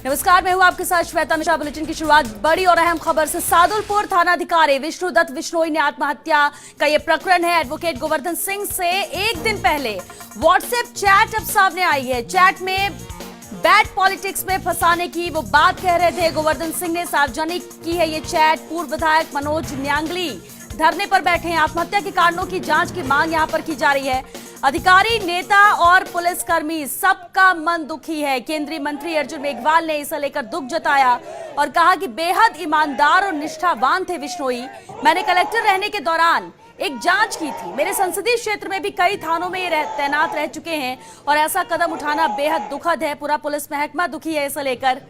नमस्कार, मैं हूं आपके साथ श्वेता मिश्रा। बुलेटिन की शुरुआत बड़ी और अहम खबर से। सादुलपुर थानाधिकारी विष्णुदत्त विश्नोई ने आत्महत्या का यह प्रकरण है। एडवोकेट गोवर्धन सिंह से एक दिन पहले व्हाट्सएप चैट अब सामने आई है। चैट में बैड पॉलिटिक्स में फंसाने की वो बात कह रहे थे। गोवर्धन सिंह ने सार्वजनिक की है ये चैट। पूर्व विधायक मनोज न्यांगली धरने पर बैठे हैं। आत्महत्या के कारणों की जांच की मांग यहां पर की जा रही है। अधिकारी, नेता और पुलिसकर्मी सबका मन दुखी है। केंद्रीय मंत्री अर्जुन मेघवाल ने इसे लेकर दुख जताया और कहा कि बेहद ईमानदार और निष्ठावान थे विश्नोई। मैंने कलेक्टर रहने के दौरान एक जांच की थी। मेरे संसदीय क्षेत्र में भी कई थानों में तैनात रह चुके हैं और ऐसा कदम उठाना बेहद दुखद है। पूरा पुलिस महकमा दुखी है इसे लेकर।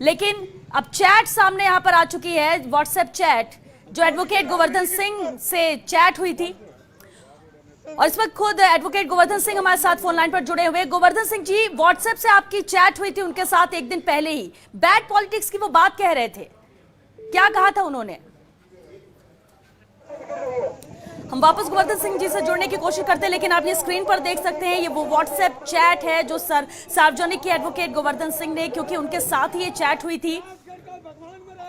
लेकिन अब चैट सामने यहां पर आ चुकी है, व्हाट्सएप चैट जो एडवोकेट गोवर्धन सिंह से चैट हुई थी। और इस वक्त खुद एडवोकेट गोवर्धन सिंह हमारे साथ फोन लाइन पर जुड़े हुए। गोवर्धन सिंह जी, व्हाट्सएप से आपकी चैट हुई थी उनके साथ एक दिन पहले ही। बैड पॉलिटिक्स की वो बात कह रहे थे, क्या कहा था उन्होंने? हम वापस गोवर्धन सिंह जी से जुड़ने की कोशिश करते हैं, लेकिन आप ये स्क्रीन पर देख सकते हैं, ये वो व्हाट्सएप चैट है जो सार्वजनिक की एडवोकेट गोवर्धन सिंह ने, क्योंकि उनके साथ ही ये चैट हुई थी।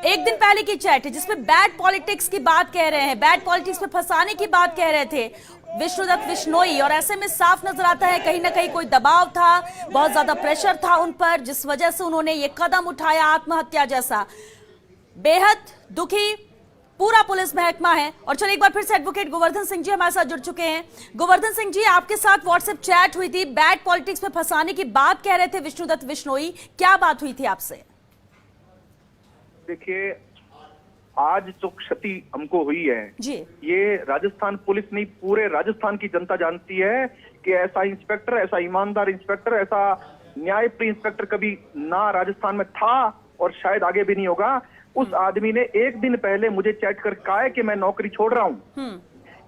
एक दिन पहले की चैट है जिसमें बैड पॉलिटिक्स की बात कह रहे हैं, बैड पॉलिटिक्स में फंसाने की बात कह रहे थे विष्णुदत्त विश्नोई। और ऐसे में साफ नजर आता है कहीं ना कहीं कोई दबाव था, बहुत ज्यादा प्रेशर था उन पर, जिस वजह से उन्होंने ये कदम उठाया आत्महत्या जैसा। बेहद दुखी पूरा पुलिस महकमा है। और चलिए एक बार फिर से एडवोकेट गोवर्धन सिंह जी हमारे साथ जुड़ चुके हैं। गोवर्धन सिंह जी, आपके साथ व्हाट्सएप चैट हुई थी, बैड पॉलिटिक्स में फंसाने की बात कह रहे थे विष्णुदत्त विश्नोई, क्या बात हुई थी आपसे? देखिए, आज जो क्षति हमको हुई है जी, ये राजस्थान पुलिस नहीं, पूरे राजस्थान की जनता जानती है कि ऐसा इंस्पेक्टर, ऐसा ईमानदार इंस्पेक्टर, ऐसा न्यायप्रिय इंस्पेक्टर कभी ना राजस्थान में था और शायद आगे भी नहीं होगा। उस आदमी ने एक दिन पहले मुझे चैट कर कहा है कि मैं नौकरी छोड़ रहा हूं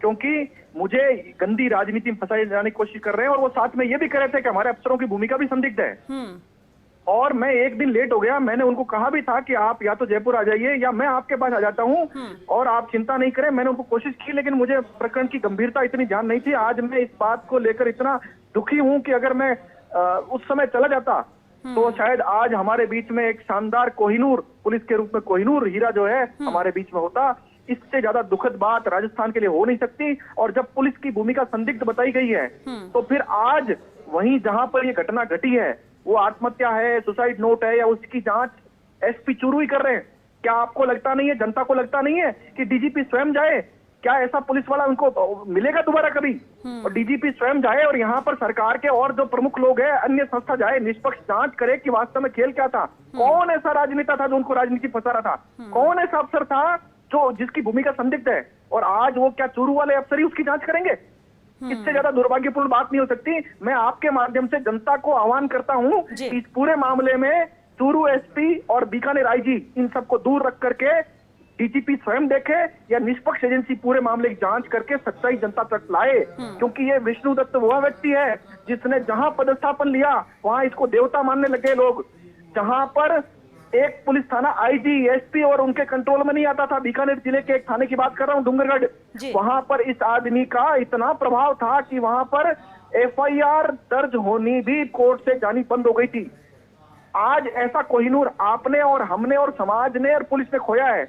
क्योंकि मुझे गंदी राजनीति में फंसाए जाने की कोशिश कर रहे हैं। और वो साथ में ये भी कह रहे थे कि हमारे अफसरों की भूमिका भी संदिग्ध है। और मैं एक दिन लेट हो गया। मैंने उनको कहा भी था कि आप या तो जयपुर आ जाइए या मैं आपके पास आ जाता हूं और आप चिंता नहीं करें। मैंने उनको कोशिश की, लेकिन मुझे प्रकरण की गंभीरता इतनी ध्यान नहीं थी। आज मैं इस बात को लेकर इतना दुखी हूं कि अगर मैं उस समय चला जाता तो शायद आज हमारे बीच में एक शानदार कोहिनूर, पुलिस के रूप में कोहिनूर हीरा जो है हमारे बीच में होता। इससे ज्यादा दुखद बात राजस्थान के लिए हो नहीं सकती। और जब पुलिस की भूमिका संदिग्ध बताई गई है तो फिर आज वहीं जहां पर ये घटना घटी है, वो आत्महत्या है, सुसाइड नोट है, या उसकी जांच एसपी चुरू ही कर रहे हैं। क्या आपको लगता नहीं है, जनता को लगता नहीं है कि डीजीपी स्वयं जाए? क्या ऐसा पुलिस वाला उनको मिलेगा दोबारा कभी? और डीजीपी स्वयं जाए और यहाँ पर सरकार के और जो प्रमुख लोग हैं, अन्य संस्था जाए, निष्पक्ष जांच करे कि वास्तव में खेल क्या था। कौन ऐसा राजनेता था जो उनको राजनीति फंसा रहा था? कौन ऐसा अफसर था जो जिसकी भूमिका संदिग्ध है? और आज वो क्या चूरू वाले अफसर ही उसकी जांच करेंगे? इससे ज्यादा दुर्भाग्यपूर्ण बात नहीं हो सकती। मैं आपके माध्यम से जनता को आह्वान करता हूं कि इस पूरे मामले में चूरू एसपी और बीकानेर आईजी इन सबको दूर रख करके डीजीपी स्वयं देखे या निष्पक्ष एजेंसी पूरे मामले की जांच करके सच्चाई जनता तक लाए। क्योंकि ये विष्णुदत्त वह व्यक्ति है जिसने जहां पदस्थापन लिया वहां इसको देवता मानने लगे लोग। जहां पर एक पुलिस थाना आईजी, एसपी और उनके कंट्रोल में नहीं आता था, बीकानेर जिले के एक थाने की बात कर रहा हूं, डूंगरगढ़, वहां पर इस आदमी का इतना प्रभाव था कि वहां पर एफआईआर दर्ज होनी भी कोर्ट से जानी बंद हो गई थी। आज ऐसा कोहिनूर आपने और हमने और समाज ने और पुलिस ने खोया है।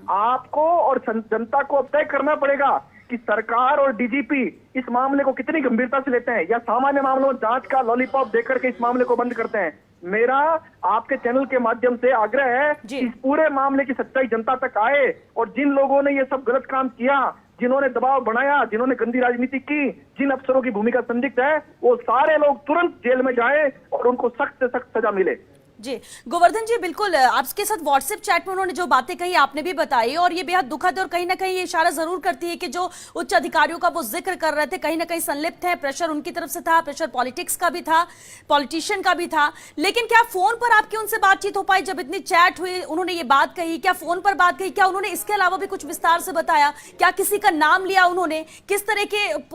आपको और जनता को अब तय करना पड़ेगा कि सरकार और डीजीपी इस मामले को कितनी गंभीरता से लेते हैं, या सामान्य मामलों में जांच का लॉलीपॉप देकर के इस मामले को बंद करते हैं। मेरा आपके चैनल के माध्यम से आग्रह है कि इस पूरे मामले की सच्चाई जनता तक आए और जिन लोगों ने ये सब गलत काम किया, जिन्होंने दबाव बनाया, जिन्होंने गंदी राजनीति की, जिन अफसरों की भूमिका संदिग्ध है, वो सारे लोग तुरंत जेल में जाए और उनको सख्त से सख्त सजा मिले। जी गोवर्धन जी, बिल्कुल आपके साथ व्हाट्सएप चैट में उन्होंने जो बातें कही आपने भी बताई, और ये बेहद दुखद है और कहीं ना कहीं ये इशारा जरूर करती है कि जो उच्च अधिकारियों का वो जिक्र कर रहे थे कहीं ना कहीं संलिप्त है। प्रेशर उनकी तरफ से था, प्रेशर पॉलिटिक्स का भी था, पॉलिटिशियन का भी था। लेकिन क्या फोन पर आपकी उनसे बातचीत हो पाई? जब इतनी चैट हुई, उन्होंने ये बात कही, क्या फोन पर बात कही? क्या उन्होंने इसके अलावा भी कुछ विस्तार से बताया? क्या किसी का नाम लिया उन्होंने? किस तरह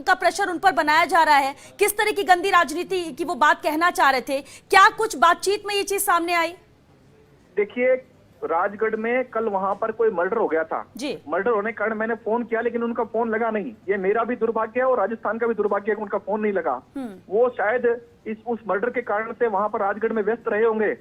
का प्रेशर उन पर बनाया जा रहा है? किस तरह की गंदी राजनीति की वो बात कहना चाह रहे थे? क्या कुछ बातचीत में ये चीज सामने आई? देखिए, राजगढ़ में कल वहां पर कोई मर्डर हो गया था जी। मर्डर होने के कारण मैंने फोन किया, लेकिन उनका फोन लगा नहीं। ये मेरा भी दुर्भाग्य है और राजस्थान का भी दुर्भाग्य है कि उनका फोन नहीं लगा। वो शायद उस मर्डर के कारण से वहां पर राजगढ़ में व्यस्त रहे होंगे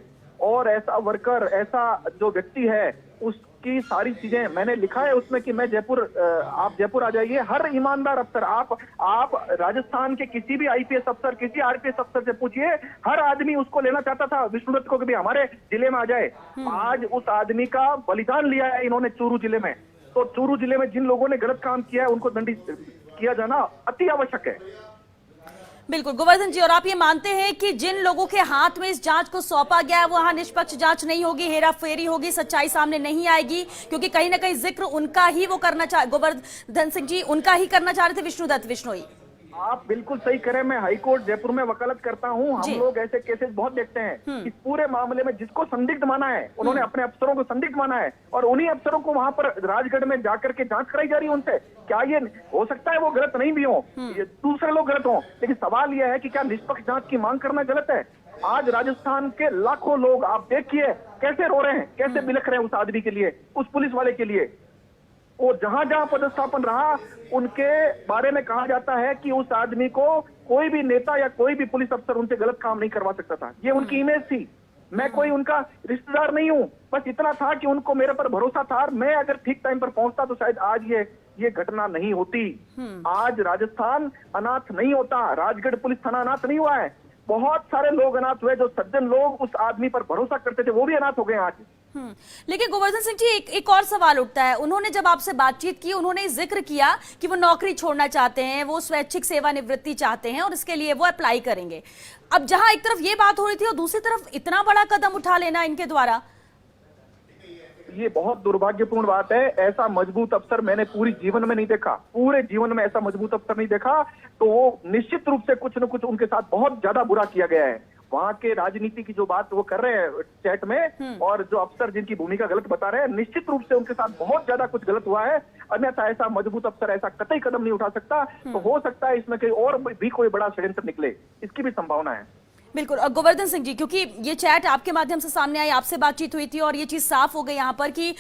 और ऐसा वर्कर, ऐसा जो व्यक्ति है, उसकी सारी चीजें मैंने लिखा है उसमें कि मैं जयपुर, आप जयपुर आ जाइए, हर ईमानदार अफसर, आप राजस्थान के किसी भी आईपीएस अफसर, किसी आरपीएस अफसर से पूछिए, हर आदमी उसको लेना चाहता था विष्णुदत्त को कि भी हमारे जिले में आ जाए। आज उस आदमी का बलिदान लिया है इन्होंने चूरू जिले में। तो चूरू जिले में जिन लोगों ने गलत काम किया है उनको दंडित किया जाना अति आवश्यक है। बिल्कुल गोवर्धन जी, और आप ये मानते हैं कि जिन लोगों के हाथ में इस जांच को सौंपा गया है वहां निष्पक्ष जांच नहीं होगी, हेरा फेरी होगी, सच्चाई सामने नहीं आएगी? क्योंकि कहीं ना कहीं जिक्र उनका ही वो करना चाह, गोवर्धन सिंह जी उनका ही करना चाह रहे थे, विष्णुदत्त बिश्नोई। आप बिल्कुल सही करें, मैं हाईकोर्ट जयपुर में वकालत करता हूं, हम लोग ऐसे केसेस बहुत देखते हैं। इस पूरे मामले में जिसको संदिग्ध माना है, उन्होंने अपने अफसरों को संदिग्ध माना है और उन्हीं अफसरों को वहां पर राजगढ़ में जाकर के जांच कराई जा रही है उनसे। क्या ये हो सकता है वो गलत नहीं भी हो, दूसरे लोग गलत हो, लेकिन सवाल यह है कि क्या निष्पक्ष जांच की मांग करना गलत है? आज राजस्थान के लाखों लोग आप देखिए कैसे रो रहे हैं, कैसे बिलख रहे हैं उस आदमी के लिए, उस पुलिस वाले के लिए। वो जहां जहां पदस्थापन रहा उनके बारे में कहा जाता है कि उस आदमी को कोई भी नेता या कोई भी पुलिस अफसर उनसे गलत काम नहीं करवा सकता था। ये उनकी इमेज थी। मैं कोई उनका रिश्तेदार नहीं हूं, बस इतना था कि उनको मेरे पर भरोसा था, मैं अगर ठीक टाइम पर पहुंचता तो शायद आज ये घटना नहीं होती। आज राजस्थान अनाथ नहीं होता, राजगढ़ पुलिस थाना अनाथ नहीं हुआ है। बहुत सारे लोग अनाथ हुए, जो सज्जन लोग उस आदमी पर भरोसा करते थे वो भी अनाथ हो गए आज। लेकिन गोवर्धन सिंह जी एक और सवाल उठता है, उन्होंने जब आपसे बातचीत की उन्होंने जिक्र किया कि वो नौकरी छोड़ना चाहते हैं, वो स्वैच्छिक सेवानिवृत्ति चाहते हैं और इसके लिए वो अप्लाई करेंगे। अब जहां एक तरफ ये बात हो रही थी और दूसरी तरफ इतना बड़ा कदम उठा लेना इनके द्वारा, ये बहुत दुर्भाग्यपूर्ण बात है। ऐसा मजबूत अफसर मैंने पूरी जीवन में नहीं देखा, पूरे जीवन में ऐसा मजबूत अफसर नहीं देखा। तो वो निश्चित रूप से कुछ न कुछ उनके साथ बहुत ज्यादा बुरा किया गया है। वहां के राजनीति की जो बात वो कर रहे हैं चैट में, और जो अफसर जिनकी भूमिका गलत बता रहे हैं, निश्चित रूप से उनके साथ बहुत ज्यादा कुछ गलत हुआ है। अन्यथा ऐसा मजबूत अफसर ऐसा कतई कदम नहीं उठा सकता। तो हो सकता है इसमें कहीं और भी कोई बड़ा षड्यंत्र निकले, इसकी भी संभावना है। बिल्कुल। और गोवर्धन सिंह जी, क्योंकि ये चैट आपके माध्यम से सामने आई, आपसे बातचीत हुई थी और ये चीज साफ हो गई यहाँ पर कि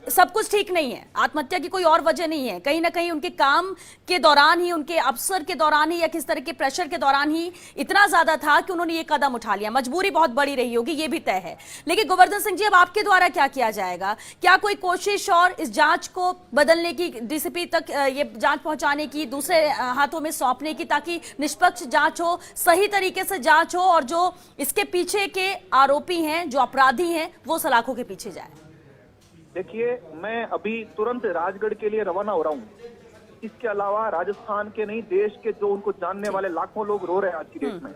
सब कुछ ठीक नहीं है, आत्महत्या की कोई और वजह नहीं है। कहीं ना कहीं उनके काम के दौरान ही, उनके अफसर के दौरान ही या किस तरह के प्रेशर के दौरान ही इतना ज्यादा था कि उन्होंने ये कदम उठा लिया। मजबूरी बहुत बड़ी रही होगी, ये भी तय है। लेकिन गोवर्धन सिंह जी, अब आपके द्वारा क्या किया जाएगा? क्या कोई कोशिश और इस जांच को बदलने की, डीसीपी तक ये जांच पहुंचाने की, दूसरे हाथों में सौंपने की, ताकि निष्पक्ष जांच हो, सही तरीके से जांच हो और जो इसके पीछे के आरोपी हैं, जो अपराधी हैं, वो सलाखों के पीछे जाए? देखिए, मैं अभी तुरंत राजगढ़ के लिए रवाना हो रहा हूं। इसके अलावा राजस्थान के नहीं, देश के जो उनको जानने वाले लाखों लोग रो रहे हैं आज की डेट में।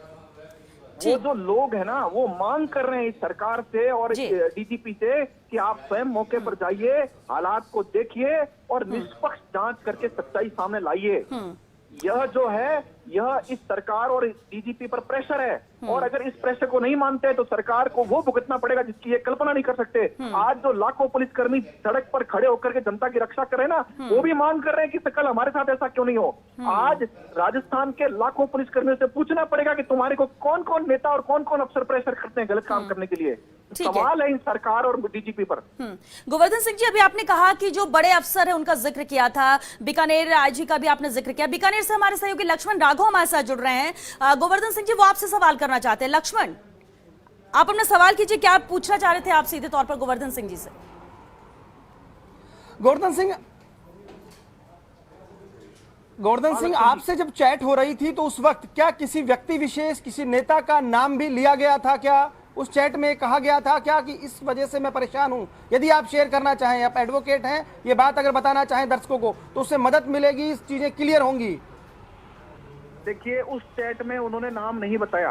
वो जो लोग है ना, वो मांग कर रहे हैं इस सरकार से और डीजीपी से कि आप स्वयं मौके पर जाइए, हालात को देखिए और निष्पक्ष जांच करके सच्चाई सामने लाइए। यह जो है, यह इस सरकार और डीजीपी पर प्रेशर है, और अगर इस प्रेशर को नहीं मानते तो सरकार को वो भुगतना पड़ेगा जिसकी ये कल्पना नहीं कर सकते। आज जो लाखों पुलिसकर्मी सड़क पर खड़े होकर के जनता की रक्षा कर रहे हैं ना, वो भी मांग कर रहे हैं कि कल हमारे साथ ऐसा क्यों नहीं हो। आज राजस्थान के लाखों पुलिसकर्मियों से पूछना पड़ेगा कि तुम्हारे को कौन कौन नेता और कौन कौन अफसर प्रेशर करते हैं गलत काम करने के लिए। सवाल है इन सरकार और डीजीपी पर। गोवर्धन सिंह जी, अभी आपने कहा कि जो बड़े अफसर है उनका जिक्र किया था, बीकानेर आईजी का भी आपने जिक्र किया। बीकानेर से हमारे सहयोगी लक्ष्मण राघव हमारे साथ जुड़ रहे हैं। गोवर्धन सिंह जी, वो आपसे सवाल करना चाहते हैं। लक्ष्मण, आप अपना सवाल कीजिए, क्या आप पूछना चाह रहे थे आप सीधे तौर पर गोवर्धन सिंह जी से? गोवर्धन सिंह, आपसे जब चैट हो रही थी तो उस वक्त क्या किसी व्यक्ति विशेष, किसी नेता का नाम भी लिया गया था? क्या उस चैट में कहा गया था क्या कि इस वजह से मैं परेशान हूं? यदि आप शेयर करना चाहें, आप एडवोकेट हैं, ये बात अगर बताना चाहें दर्शकों को तो उससे मदद मिलेगी, चीजें क्लियर होंगी। देखिए, उस चैट में उन्होंने नाम नहीं बताया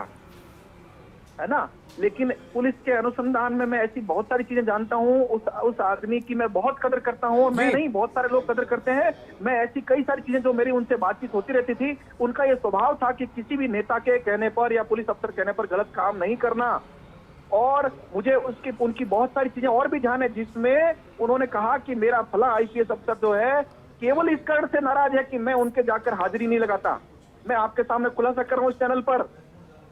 है ना, लेकिन पुलिस के अनुसंधान में मैं ऐसी बहुत सारी चीजें जानता हूँ। उस आदमी की मैं बहुत कदर करता हूँ, मैं नहीं, बहुत सारे लोग कदर करते हैं। मैं ऐसी कई सारी चीजें जो मेरी उनसे बातचीत होती रहती थी, उनका ये स्वभाव था कि किसी भी नेता के कहने पर या पुलिस अफसर कहने पर गलत काम नहीं करना। और मुझे उनकी बहुत सारी चीजें और भी ध्यान है, जिसमें उन्होंने कहा कि मेरा फला आईपीएस अफसर जो है केवल इस कारण से नाराज है कि मैं उनके जाकर हाजिरी नहीं लगाता। मैं आपके सामने खुलासा कर रहा हूँ इस चैनल पर,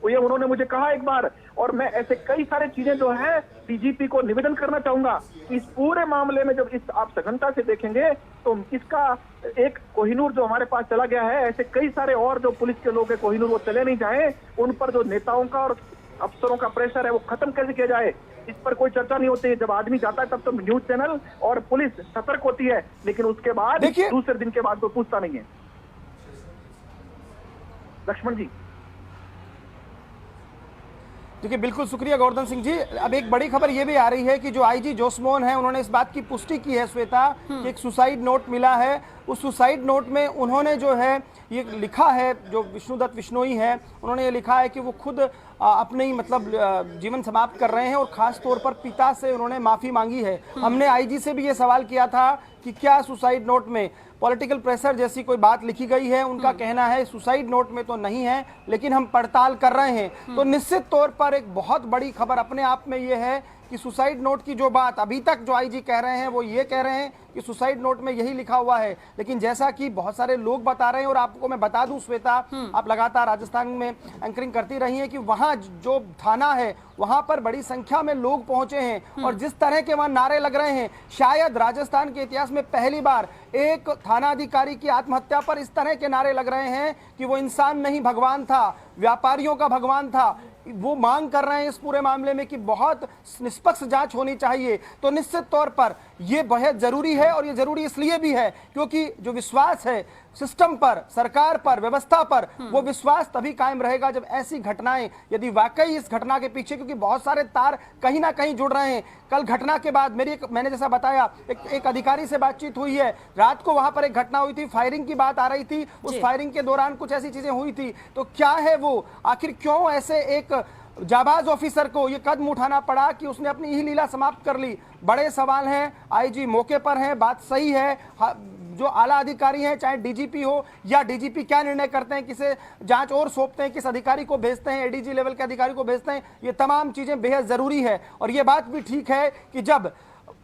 ये उन्होंने मुझे कहा एक बार। और मैं ऐसे कई सारे चीजें जो है डीजीपी को निवेदन करना चाहूंगा इस पूरे मामले में। जब इस आप सघनता से देखेंगे तो इसका एक कोहिनूर जो हमारे पास चला गया है, ऐसे कई सारे और जो पुलिस के लोग हैं कोहिनूर, वो चले नहीं जाए। उन पर जो नेताओं का और अफसरों का प्रेशर है वो खत्म कैसे किया जाए, इस पर कोई चर्चा नहीं होती है। जब आदमी जाता है तब तो न्यूज चैनल और पुलिस सतर्क होती है, लेकिन उसके बाद दूसरे दिन के बाद कोई पूछता नहीं है। लक्ष्मण जी। देखिए, बिल्कुल शुक्रिया गोवर्धन सिंह जी। अब एक बड़ी खबर ये भी आ रही है कि जो आईजी जोसमोहन है, उन्होंने इस बात की पुष्टि की है श्वेता कि एक सुसाइड नोट मिला है। उस सुसाइड नोट में उन्होंने जो है ये लिखा है, जो विष्णुदत्त बिश्नोई है, उन्होंने ये लिखा है कि वो खुद अपने मतलब जीवन समाप्त कर रहे हैं और खास तौर पर पिता से उन्होंने माफी मांगी है। हमने आईजी से भी ये सवाल किया था कि क्या सुसाइड नोट में पॉलिटिकल प्रेशर जैसी कोई बात लिखी गई है। उनका कहना है सुसाइड नोट में तो नहीं है, लेकिन हम पड़ताल कर रहे हैं। तो निश्चित तौर पर एक बहुत बड़ी खबर अपने आप में ये है कि सुसाइड नोट की जो बात अभी तक जो आईजी कह रहे हैं वो ये कह रहे हैं कि सुसाइड नोट में यही लिखा हुआ है, लेकिन जैसा कि बहुत सारे लोग बता रहे हैं और आपको मैं बता दूं श्वेता, आप लगातार राजस्थान में एंकरिंग करती रही हैं कि वहां जो थाना है वहां पर बड़ी संख्या में लोग पहुंचे हैं और जिस तरह के वहां नारे लग रहे हैं, शायद राजस्थान के इतिहास में पहली बार एक थाना अधिकारी की आत्महत्या पर इस तरह के नारे लग रहे हैं कि वो इंसान नहीं भगवान था, व्यापारियों का भगवान था। वो मांग कर रहे हैं इस पूरे मामले में कि बहुत निष्पक्ष जांच होनी चाहिए। तो निश्चित तौर पर यह बेहद जरूरी है और ये जरूरी इसलिए भी है क्योंकि जो विश्वास है सिस्टम पर, सरकार पर, व्यवस्था पर, वो विश्वास तभी कायम रहेगा जब ऐसी घटनाएं, यदि वाकई इस घटना के पीछे, क्योंकि बहुत सारे तार कहीं ना कहीं जुड़ रहे हैं। कल घटना के बाद मैंने जैसा बताया एक अधिकारी से बातचीत हुई है, रात को वहां पर एक घटना हुई थी, फायरिंग की बात आ रही थी, उस फायरिंग के दौरान कुछ ऐसी चीजें हुई थी। तो क्या है वो, आखिर क्यों ऐसे एक जाबाज ऑफिसर को ये कदम उठाना पड़ा कि उसने अपनी ही लीला समाप्त कर ली? बड़े सवाल हैं। आईजी मौके पर हैं, बात सही है। जो आला अधिकारी हैं, चाहे डीजीपी हो या डीजीपी क्या निर्णय करते हैं, किसे जांच और सौंपते हैं, किस अधिकारी को भेजते हैं, एडीजी लेवल के अधिकारी को भेजते हैं, ये तमाम चीजें बेहद जरूरी है। और ये बात भी ठीक है कि जब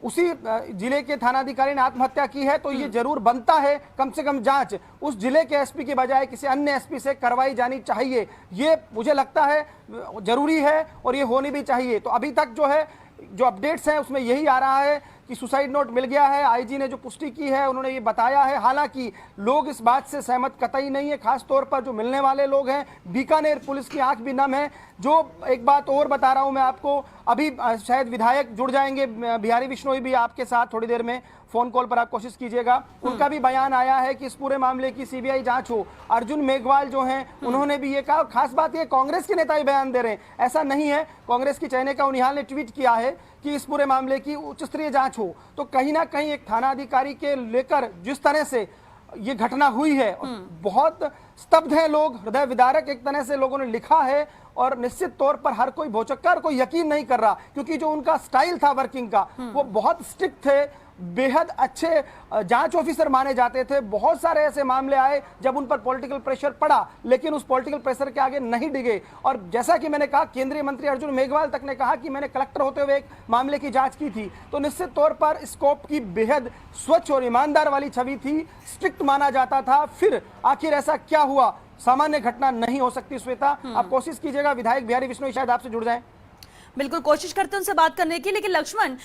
उसी जिले के थानाधिकारी ने आत्महत्या की है तो ये जरूर बनता है कम से कम जांच उस जिले के एसपी के बजाय किसी अन्य एसपी से करवाई जानी चाहिए। ये मुझे लगता है जरूरी है और ये होनी भी चाहिए। तो अभी तक जो है, जो अपडेट्स हैं उसमें यही आ रहा है कि सुसाइड नोट मिल गया है। आईजी ने जो पुष्टि की है उन्होंने ये बताया है। हालांकि लोग इस बात से सहमत कतई नहीं है, खास तौर पर जो मिलने वाले लोग हैं। बीकानेर पुलिस की आंख भी नम है। जो एक बात और बता रहा हूं मैं आपको, अभी शायद विधायक जुड़ जाएंगे, बिहारी बिश्नोई भी आपके साथ थोड़ी देर में फोन कॉल पर आप कोशिश कीजिएगा। उनका भी बयान आया है कि इस पूरे मामले की सीबीआई जांच हो। अर्जुन मेघवाल जो हैं उन्होंने भी ये कहा। खास बात ये कांग्रेस के नेता ही बयान दे रहे हैं, ऐसा नहीं है। कांग्रेस की चयनिका उनिहाल ने ट्वीट किया है कि इस पूरे मामले की उच्च स्तरीय जांच हो। तो कहीं ना कहीं एक थाना अधिकारी के लेकर जिस तरह से ये घटना हुई है, बहुत स्तब्ध हैं लोग, हृदय विदारक एक तरह से लोगों ने लिखा है। और निश्चित तौर पर हर कोई भौचक्कर को यकीन नहीं कर रहा, क्योंकि जो उनका स्टाइल था वर्किंग का वो बहुत स्ट्रिक्ट थे, बेहद अच्छे जांच ऑफिसर माने जाते थे। बहुत सारे ऐसे मामले आए जब उन पर पॉलिटिकल प्रेशर पड़ा, लेकिन उस पॉलिटिकल प्रेशर के आगे नहीं डिगे। और जैसा कि मैंने कहा, केंद्रीय मंत्री अर्जुन मेघवाल तक ने कहा कि मैंने कलेक्टर होते हुए एक मामले की जांच की थी। तो निश्चित तौर पर स्कोप की बेहद स्वच्छ और ईमानदार वाली छवि थी, स्ट्रिक्ट माना जाता था। फिर आखिर ऐसा क्या हुआ? सामान्य घटना नहीं हो सकती। श्वेता, आप कोशिश कीजिएगा, विधायक बिहारी बिश्नोई शायद आपसे जुड़ जाएं। बिल्कुल कोशिश करते हैं उनसे बात करने की। लेकिन लक्ष्मण,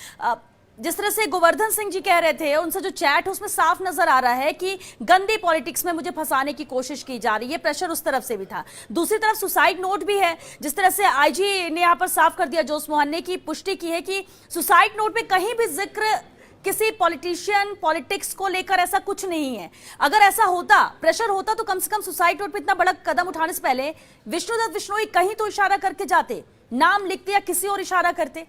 जिस तरह से गोवर्धन सिंह जी कह रहे थे, उनसे जो चैट उसमें साफ नजर आ रहा है कि गंदी पॉलिटिक्स में मुझे फंसाने की कोशिश की जा रही है। प्रेशर उस तरफ से भी था, दूसरी तरफ सुसाइड नोट भी है। जिस तरह से आईजी ने यहां पर साफ कर दिया, जोसमोहन ने की पुष्टि की है कि सुसाइड नोट में कहीं भी जिक्र किसी पॉलिटिशियन, पॉलिटिक्स को लेकर ऐसा कुछ नहीं है। अगर ऐसा होता, प्रेशर होता, तो कम से कम सुसाइड नोट पे इतना बड़ा कदम उठाने से पहले विष्णुदत्त बिश्नोई कहीं तो इशारा करके जाते, नाम लिखते या किसी और इशारा करते।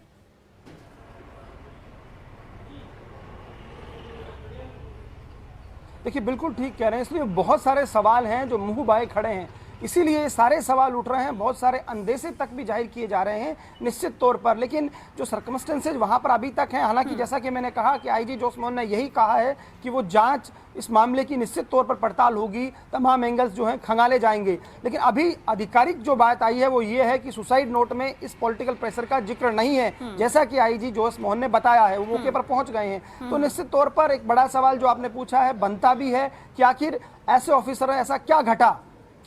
देखिए, बिल्कुल ठीक कह रहे हैं। इसलिए बहुत सारे सवाल हैं जो मुंह बाए खड़े हैं, इसीलिए सारे सवाल उठ रहे हैं। बहुत सारे अंदेशे तक भी जाहिर किए जा रहे हैं निश्चित तौर पर। लेकिन जो सर्कमस्टेंसेज वहां पर अभी तक हैं, हालांकि जैसा कि मैंने कहा कि आईजी जोसमोहन ने यही कहा है कि वो जांच, इस मामले की निश्चित तौर पर पड़ताल होगी, तमाम एंगल्स जो हैं खंगाले जाएंगे। लेकिन अभी आधिकारिक जो बात आई है वो ये है कि सुसाइड नोट में इस पॉलिटिकल प्रेशर का जिक्र नहीं है, जैसा कि आईजी जोसमोहन ने बताया है। वो मौके पर पहुंच गए हैं। तो निश्चित तौर पर एक बड़ा सवाल जो आपने पूछा है बनता भी है कि आखिर ऐसे ऑफिसर ऐसा क्या घटा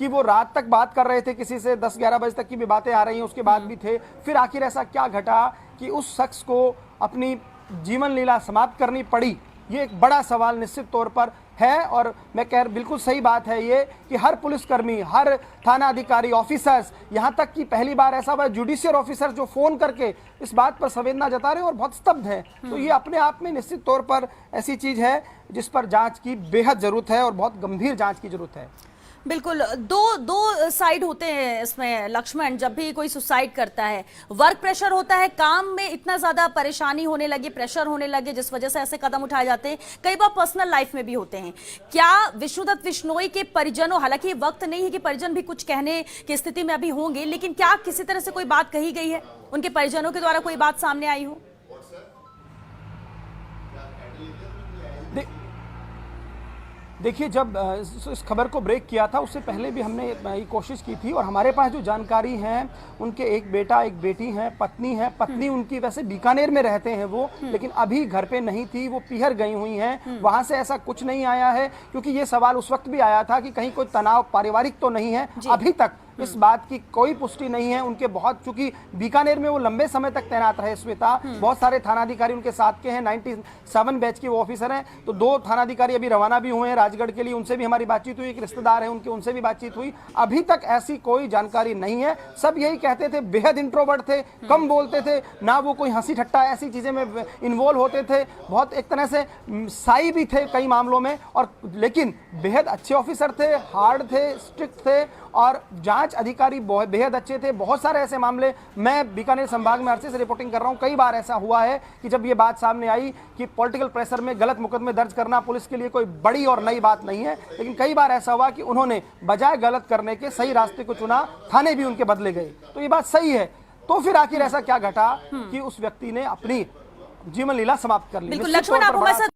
कि वो रात तक बात कर रहे थे किसी से, 10-11 बजे तक की भी बातें आ रही हैं, उसके बाद भी थे। फिर आखिर ऐसा क्या घटा कि उस शख्स को अपनी जीवन लीला समाप्त करनी पड़ी? ये एक बड़ा सवाल निश्चित तौर पर है। और मैं कह बिल्कुल सही बात है ये कि हर पुलिसकर्मी, हर थाना अधिकारी, ऑफिसर्स, यहाँ तक कि पहली बार ऐसा हुआ जुडिशियल ऑफिसर जो फोन करके इस बात पर संवेदना जता रहे हैं और बहुत स्तब्ध हैं। तो ये अपने आप में निश्चित तौर पर ऐसी चीज है जिस पर जांच की बेहद जरूरत है और बहुत गंभीर जांच की जरूरत है। बिल्कुल, दो साइड होते हैं इसमें लक्ष्मण। जब भी कोई सुसाइड करता है, वर्क प्रेशर होता है, काम में इतना ज्यादा परेशानी होने लगी, प्रेशर होने लगे, जिस वजह से ऐसे कदम उठाए जाते हैं। कई बार पर्सनल लाइफ में भी होते हैं। क्या विष्णुदत्त बिश्नोई के परिजनों, हालांकि ये वक्त नहीं है कि परिजन भी कुछ कहने की स्थिति में अभी होंगे, लेकिन क्या किसी तरह से कोई बात कही गई है, उनके परिजनों के द्वारा कोई बात सामने आई हो? देखिए, जब इस खबर को ब्रेक किया था उससे पहले भी हमने ये कोशिश की थी और हमारे पास जो जानकारी है, उनके एक बेटा एक बेटी हैं, पत्नी है। पत्नी उनकी वैसे बीकानेर में रहते हैं वो, लेकिन अभी घर पे नहीं थी, वो पीहर गई हुई हैं। वहां से ऐसा कुछ नहीं आया है, क्योंकि ये सवाल उस वक्त भी आया था कि कहीं कोई तनाव पारिवारिक तो नहीं है। अभी तक इस बात की कोई पुष्टि नहीं है। उनके बहुत, चूंकि बीकानेर में वो लंबे समय तक तैनात रहे श्वेता, बहुत सारे थानाधिकारी उनके साथ के हैं, 97 बैच के वो ऑफिसर हैं। तो 2 थानाधिकारी अभी रवाना भी हुए हैं राजगढ़ के लिए, उनसे भी हमारी बातचीत हुई। एक रिश्तेदार है उनके, उनसे भी बातचीत हुई। अभी तक ऐसी कोई जानकारी नहीं है। सब यही कहते थे, बेहद इंट्रोवर्ट थे, कम बोलते थे, ना वो कोई हंसी ठट्टा ऐसी चीजें में इन्वॉल्व होते थे, बहुत एक तरह से साई भी थे कई मामलों में। और लेकिन बेहद अच्छे ऑफिसर थे, हार्ड थे, स्ट्रिक्ट थे और जांच अधिकारी बेहद अच्छे थे। बहुत सारे ऐसे मामले, मैं बीकानेर संभाग में अरसे से रिपोर्टिंग कर रहा हूं, कई बार ऐसा हुआ है कि जब ये बात सामने आई कि पॉलिटिकल प्रेशर में गलत मुकदमे दर्ज करना पुलिस के लिए कोई बड़ी और नई बात नहीं है, लेकिन कई बार ऐसा हुआ कि उन्होंने बजाय गलत करने के सही रास्ते को चुना, थाने भी उनके बदले गए। तो ये बात सही है। तो फिर आखिर ऐसा क्या घटा कि उस व्यक्ति ने अपनी जीवन लीला समाप्त कर ली? बिल्कुल लक्ष्मण, आप हमारे साथ